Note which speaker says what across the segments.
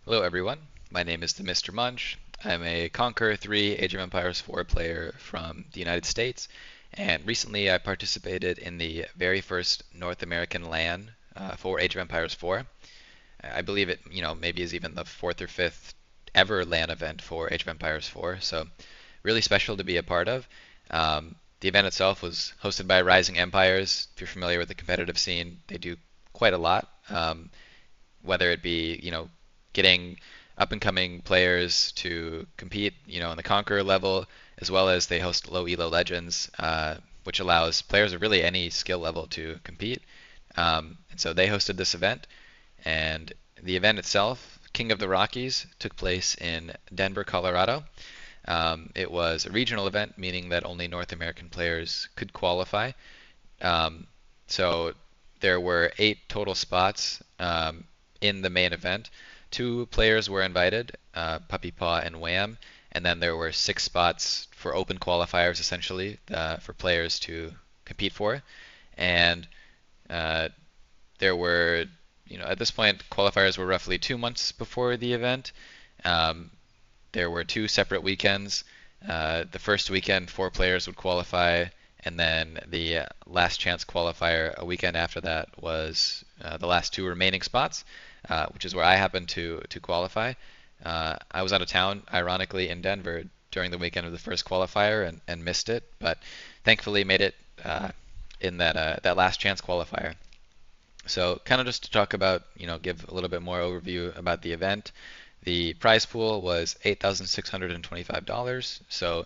Speaker 1: Hello everyone, my name is the Mr. Munch. I'm a Conquer 3 Age of Empires 4 player from the United States, and recently I participated in the very first North American LAN for Age of Empires 4. I believe it, maybe is even the fourth or fifth ever LAN event for Age of Empires 4, so really special to be a part of. The event itself was hosted by Rising Empires. If you're familiar with the competitive scene, they do quite a lot. Whether it be, getting up and coming players to compete, in the Conqueror level, as well as they host low elo legends, which allows players of really any skill level to compete. And so they hosted this event, and the event itself, King of the Rockies, took place in Denver, Colorado. It was a regional event, meaning that only North American players could qualify. So there were 8 total spots in the main event. 2 players were invited, Puppy Paw and Wham, and then there were 6 spots for open qualifiers, essentially, for players to compete for. And uh, there were, at this point, qualifiers were roughly 2 months before the event. Um, there were 2 separate weekends. The first weekend, 4 players would qualify, and then the last chance qualifier a weekend after that was the last 2 remaining spots, which is where I happened to qualify. I was out of town, ironically, in Denver during the weekend of the first qualifier and missed it, but thankfully made it in that last chance qualifier. So kind of just to talk about, give a little bit more overview about the event. The prize pool was $8,625, so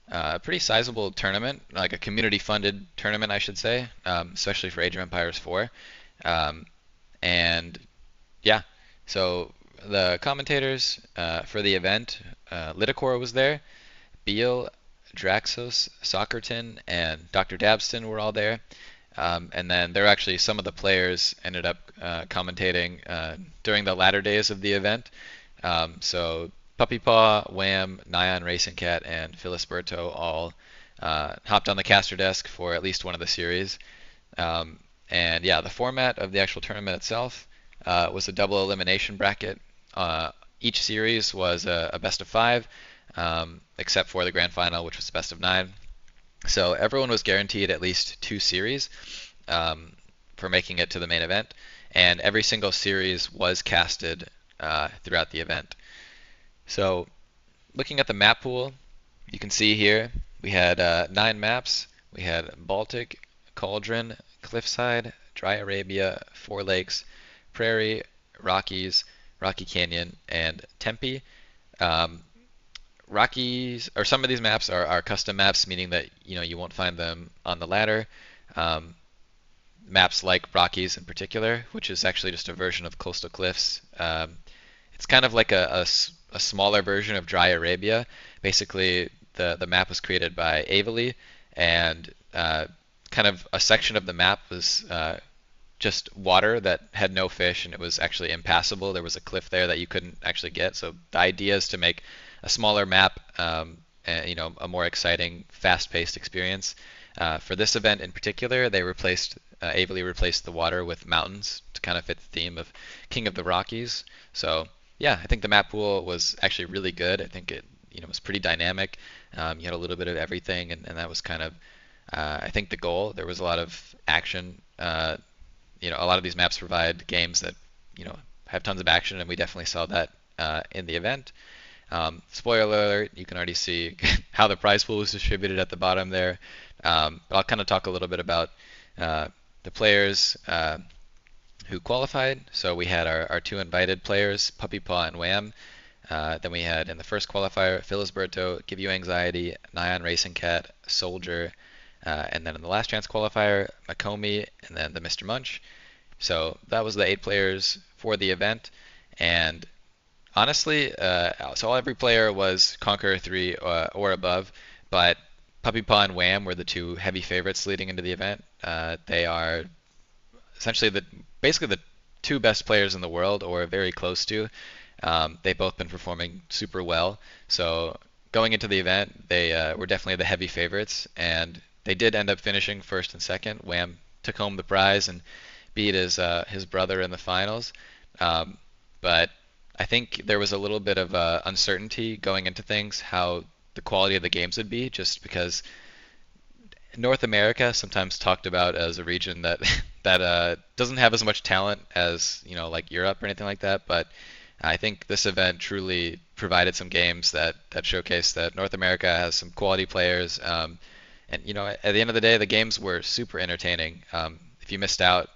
Speaker 1: a pretty sizable tournament, like a community-funded tournament, I should say, especially for Age of Empires 4. Um, and yeah, so the commentators for the event, Liticor was there, Beal, Draxos, Soccerton, and Dr. Dabston were all there. And then there were actually some of the players ended up commentating during the latter days of the event. So Puppy Paw, Wham, Nyan Racing Cat, and Filisberto all hopped on the caster desk for at least one of the series. And yeah, the format of the actual tournament itself was a double elimination bracket. Each series was a best of 5, except for the grand final, which was best of 9. So everyone was guaranteed at least 2 series for making it to the main event, and every single series was casted throughout the event. So looking at the map pool, you can see here we had 9 maps. We had Baltic, Cauldron, Cliffside, Dry Arabia, Four Lakes, Prairie, Rockies, Rocky Canyon, and Tempe. Um, Rockies, or some of these maps are custom maps, meaning that you won't find them on the ladder. Um, Maps like Rockies in particular, which is actually just a version of Coastal Cliffs. It's kind of like a smaller version of Dry Arabia. Basically, the map was created by Avely, and kind of a section of the map was just water that had no fish, and it was actually impassable. There was a cliff there that you couldn't actually get. So the idea is to make a smaller map, and, a more exciting, fast-paced experience. For this event in particular, they replaced Avely replaced the water with mountains to kind of fit the theme of King of the Rockies. So yeah, I think the map pool was actually really good. I think it was pretty dynamic. You had a little bit of everything, and that was kind of I think the goal. There was a lot of action. A lot of these maps provide games that have tons of action, and we definitely saw that in the event. Spoiler alert, you can already see how the prize pool was distributed at the bottom there. But I'll kind of talk a little bit about the players who qualified. So we had our 2 invited players, Puppy Paw and Wham. Then we had in the first qualifier, Filisberto, Give You Anxiety, Nyan Racing Cat, Soldier, and then in the last chance qualifier, Makomi, and then the Mr. Munch. So that was the 8 players for the event. And honestly, so every player was Conqueror 3 or above, but Puppy Paw and Wham were the 2 heavy favorites leading into the event. They are essentially basically the 2 best players in the world, or very close to. They've both been performing super well. So going into the event, they were definitely the heavy favorites, and they did end up finishing first and second. Wham took home the prize and beat his brother in the finals. But I think there was a little bit of uncertainty going into things, how the quality of the games would be, just because North America sometimes talked about as a region that doesn't have as much talent as like Europe or anything like that. But I think this event truly provided some games that showcase that North America has some quality players. And at the end of the day, the games were super entertaining. If you missed out,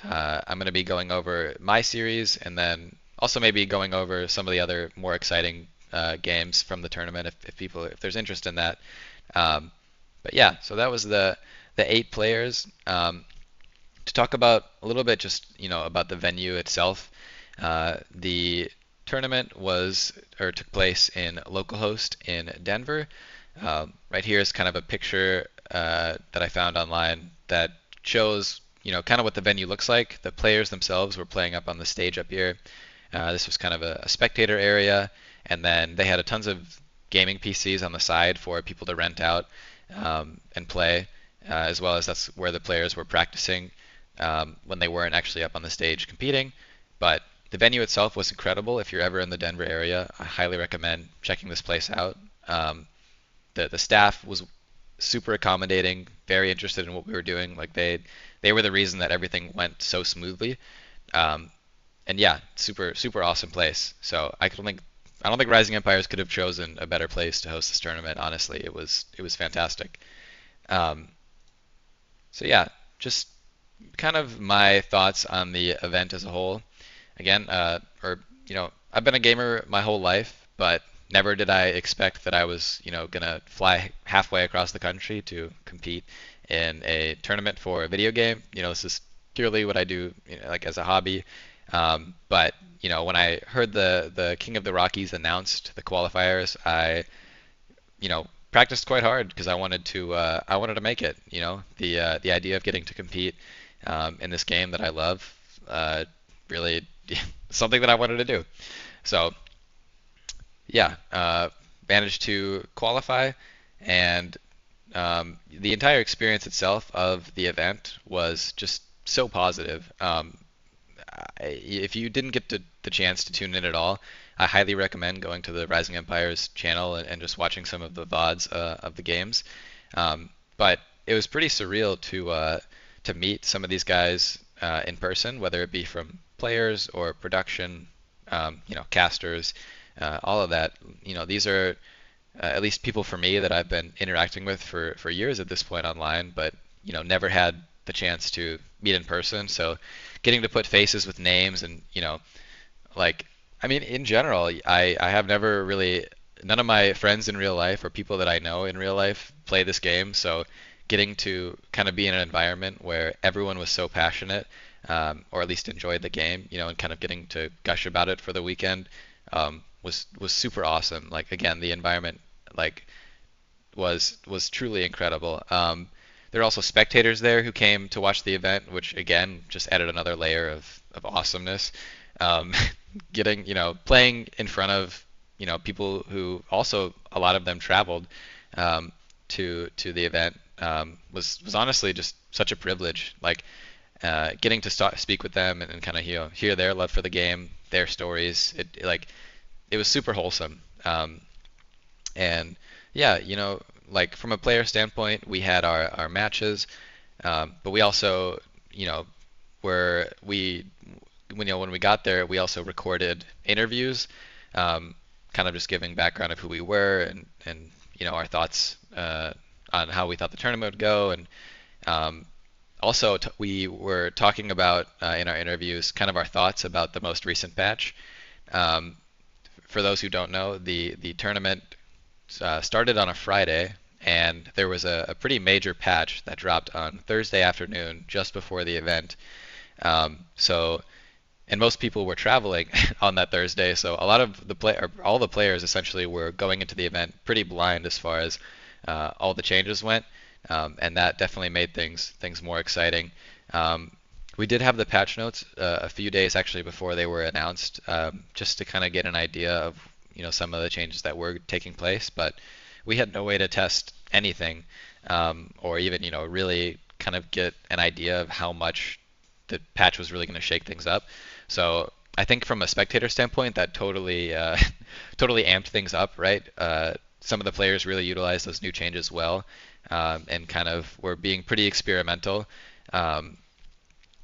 Speaker 1: I'm going to be going over my series and then also maybe going over some of the other more exciting games from the tournament if there's interest in that. Um, but yeah, so that was the 8 players. To talk about a little bit just about the venue itself, the tournament took place in localhost in Denver. Right here is kind of a picture that I found online that shows kind of what the venue looks like. The players themselves were playing up on the stage up here. This was kind of a spectator area, and then they had a tons of gaming PCs on the side for people to rent out and play, as well as that's where the players were practicing when they weren't actually up on the stage competing. But the venue itself was incredible. If you're ever in the Denver area, I highly recommend checking this place out. The staff was super accommodating, very interested in what we were doing. Like they were the reason that everything went so smoothly. Um, and yeah, super awesome place. So I don't think Rising Empires could have chosen a better place to host this tournament. Honestly, it was fantastic. Um, so yeah, just kind of my thoughts on the event as a whole. Again, I've been a gamer my whole life, but never did I expect that I was, gonna fly halfway across the country to compete in a tournament for a video game. This is purely what I do, like as a hobby. But when I heard the King of the Rockies announced the qualifiers, I practiced quite hard because I wanted to make it. The idea of getting to compete in this game that I love, really something that I wanted to do. So yeah, managed to qualify, and the entire experience itself of the event was just so positive. If you didn't get the chance to tune in at all, I highly recommend going to the Rising Empires channel and just watching some of the VODs of the games. But it was pretty surreal to meet some of these guys in person, whether it be from players or production, casters, all of that. These are at least people for me that I've been interacting with for years at this point online, but never had the chance to meet in person. So getting to put faces with names and like I mean in general, I have never really none of my friends in real life or people that I know in real life play this game. So getting to kind of be in an environment where everyone was so passionate, or at least enjoyed the game, and kind of getting to gush about it for the weekend, was super awesome. Like again, the environment like was truly incredible. There are also spectators there who came to watch the event, which again just added another layer of awesomeness. Um, playing in front of people who also a lot of them traveled um, to the event was honestly just such a privilege. Like getting to speak with them and kind of hear their love for the game, their stories. It was super wholesome. And yeah, like from a player standpoint, we had our matches, but we also, were we when we got there, we also recorded interviews, kind of just giving background of who we were and our thoughts on how we thought the tournament would go, and um, also we were talking about in our interviews kind of our thoughts about the most recent patch. Um, for those who don't know, the tournament started on a Friday, and there was a pretty major patch that dropped on Thursday afternoon just before the event. So, and most people were traveling on that Thursday, so a lot of or all the players essentially were going into the event pretty blind as far as all the changes went, and that definitely made things more exciting. Um, we did have the patch notes a few days actually before they were announced, just to kind of get an idea of some of the changes that were taking place, but we had no way to test anything, or even really kind of get an idea of how much the patch was really going to shake things up. So I think from a spectator standpoint, that totally totally amped things up, right? Some of the players really utilized those new changes well, and kind of were being pretty experimental. Um,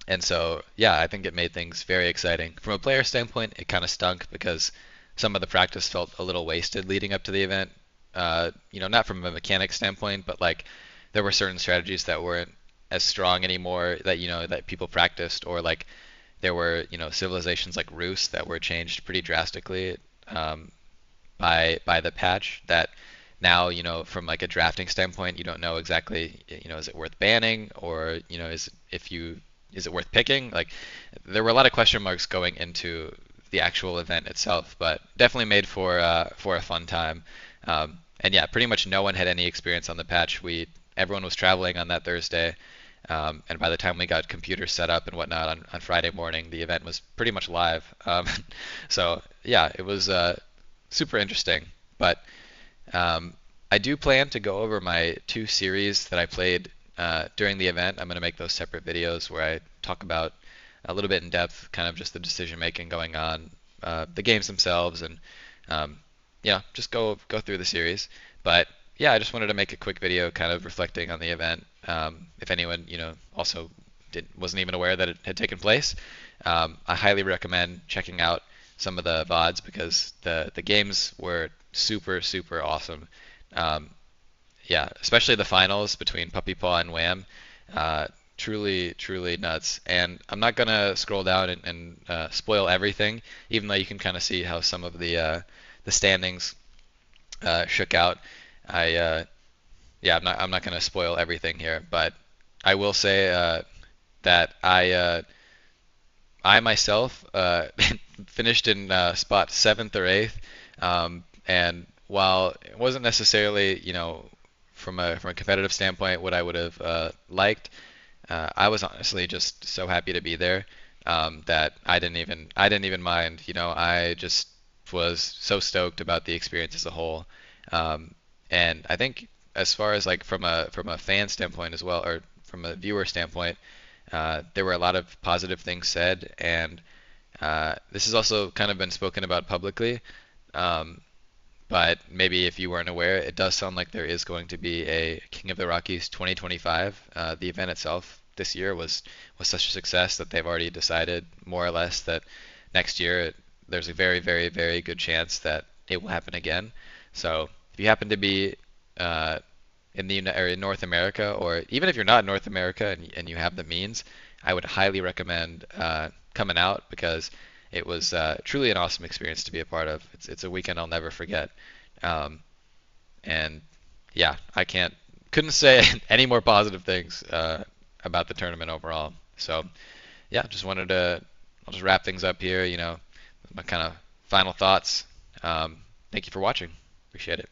Speaker 1: and so, yeah, I think it made things very exciting. From a player standpoint, it kind of stunk because some of the practice felt a little wasted leading up to the event. Not from a mechanic standpoint, but like there were certain strategies that weren't as strong anymore that that people practiced, or like there were civilizations like Rus that were changed pretty drastically um, by the patch that now from like a drafting standpoint you don't know exactly is it worth banning, or is it worth picking. Like there were a lot of question marks going into the actual event itself, but definitely made for a fun time. And yeah, pretty much no one had any experience on the patch. We Everyone was traveling on that Thursday, and by the time we got computers set up and whatnot on Friday morning, the event was pretty much live. So yeah, it was super interesting. But um, I do plan to go over my two series that I played during the event. I'm going to make those separate videos where I talk about a little bit in depth, kind of just the decision making going on, the games themselves, and um, just go through the series. But yeah, I just wanted to make a quick video, kind of reflecting on the event. If anyone also wasn't even aware that it had taken place, I highly recommend checking out some of the VODs because the games were super awesome. Um, yeah, especially the finals between Puppy Paw and Wham. Truly nuts. And I'm not gonna scroll down and spoil everything, even though you can kind of see how some of the standings shook out. I Yeah, I'm not gonna spoil everything here, but I will say that I myself finished in spot seventh or eighth, and while it wasn't necessarily, from a competitive standpoint, what I would have liked, I was honestly just so happy to be there that I didn't even mind. I just was so stoked about the experience as a whole, um, and I think as far as like from a fan standpoint as well, or from a viewer standpoint, there were a lot of positive things said, and this has also kind of been spoken about publicly. Um, but maybe if you weren't aware, it does sound like there is going to be a King of the Rockies 2025. The event itself this year was such a success that they've already decided more or less that next year there's a very very good chance that it will happen again. So if you happen to be or in North America, or even if you're not in North America and you have the means, I would highly recommend coming out because it was truly an awesome experience to be a part of. It's a weekend I'll never forget. Um, and yeah, couldn't say any more positive things about the tournament overall. So yeah, I'll just wrap things up here. My kind of final thoughts. Thank you for watching. Appreciate it.